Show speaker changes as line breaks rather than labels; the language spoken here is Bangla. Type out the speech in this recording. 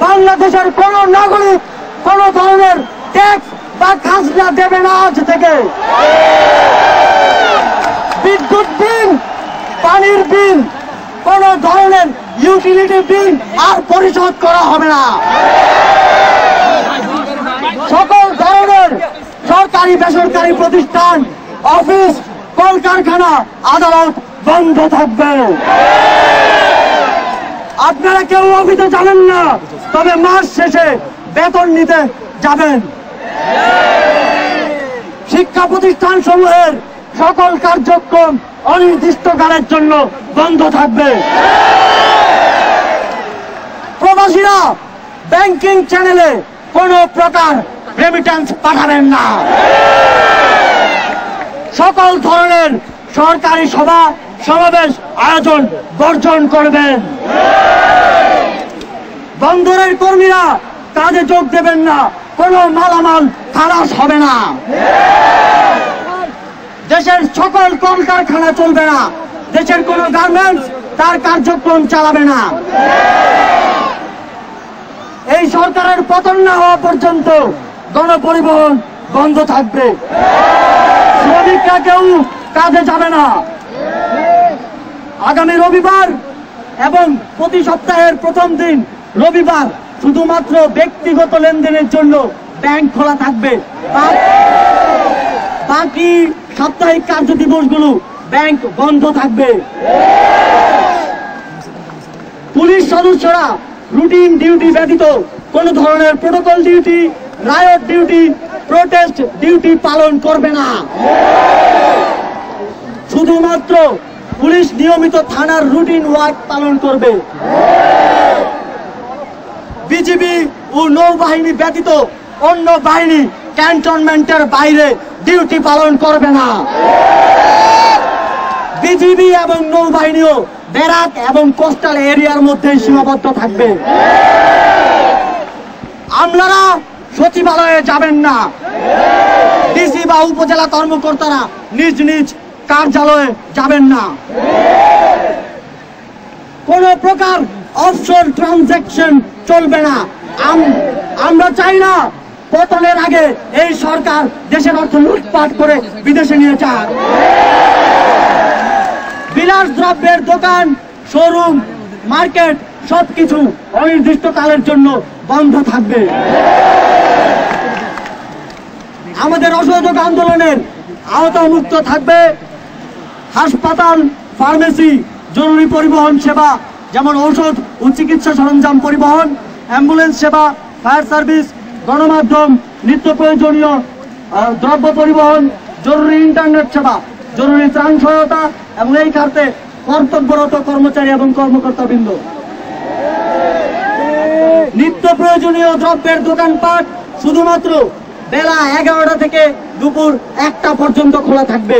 বাংলাদেশের কোন নাগরিক কোন ধরনের ট্যাক্স বা খাজনা দেবে না আজ থেকে। বিদ্যুৎ বিল, পানির বিল, কোন ধরনের ইউটিলিটি বিল আর পরিশোধ করা হবে না। সকল ধরনের সরকারি বেসরকারি প্রতিষ্ঠান, অফিস, কলকারখানা, আদালত বন্ধ থাকবে। আপনারা কেউ অফিসে যাবেন না, তবে মাস শেষে বেতন নিতে যাবেন। শিক্ষা প্রতিষ্ঠান সমূহের সকল কার্যক্রম অনির্দিষ্টকালের জন্য বন্ধ থাকবে। প্রবাসীরা ব্যাংকিং চ্যানেলে কোন প্রকার রেমিটেন্স পাঠাবেন না। সকল ধরনের সরকারি সভা সমাবেশ আয়োজন বর্জন করবেন। বন্দরের কর্মীরা কাজে যোগ দেবেন না, কোনো মালামাল খালাস হবে না। দেশের সকল কলকারখানা চলবে না, দেশের কোনো গার্মেন্টস তার কার্যক্রম চালাবে না। এই সরকারের পতন না হওয়া পর্যন্ত গণপরিবহন বন্ধ থাকবে। শ্রমিকরা কেউ কাজে যাবে না। আগামী রবিবার এবং প্রতি সপ্তাহের প্রথম দিন রবিবার শুধুমাত্র ব্যক্তিগত লেনদেনের জন্য ব্যাংক খোলা থাকবে। বাকি সাপ্তাহিক কার্য দিবসগুলো ব্যাংক বন্ধ থাকবে। পুলিশ সদস্যরা রুটিন ডিউটি ব্যতীত কোন ধরনের protocol duty, riot duty, protest duty পালন করবে না। শুধুমাত্র পুলিশ নিয়মিত থানার রুটিন ওয়ার্ক পালন করবে। বিজিবি ও নৌবাহিনী ব্যতীত অন্য বাহিনী ক্যান্টনমেন্টের বাইরে ডিউটি পালন করবে না। বিজিবি এবং নৌবাহিনীও ব্যারাক এবং কোস্টাল এরিয়ার মধ্যে সীমাবদ্ধ থাকবে। আপনারা সচিবালয়ে যাবেন না। ডিসি বা উপজেলা কর্মকর্তারা নিজ নিজ কার্যালয়ে যাবেন না। কোন প্রকার অফশোর ট্রানজাকশন চলবে না। আমরা চাই না পতনের আগে এই সরকার দেশের অর্থ লুটপাট করে বিদেশে নিয়ে যাক। বিলাস দ্রব্যের দোকান, শোরুম, মার্কেট সবকিছু অনির্দিষ্টকালের জন্য বন্ধ থাকবে। আমাদের অসহযোগ আন্দোলনের আওতামুক্ত থাকবে হাসপাতাল, ফার্মেসি, জরুরি পরিবহন সেবা যেমন ঔষধ ও চিকিৎসা সরঞ্জাম পরিবহন, অ্যাম্বুলেন্স সেবা, ফায়ার সার্ভিস, গণমাধ্যম, নিত্য প্রয়োজনীয় দ্রব্য পরিবহন, জরুরি ইন্টারনেট সেবা, জরুরি ত্রাণ সহায়তা এবং এই খাতে কর্তব্যরত কর্মচারী এবং কর্মকর্তাবৃন্দ। নিত্য প্রয়োজনীয় দ্রব্যের দোকানপাট শুধুমাত্র বেলা 11টা থেকে দুপুর 1টা পর্যন্ত খোলা থাকবে।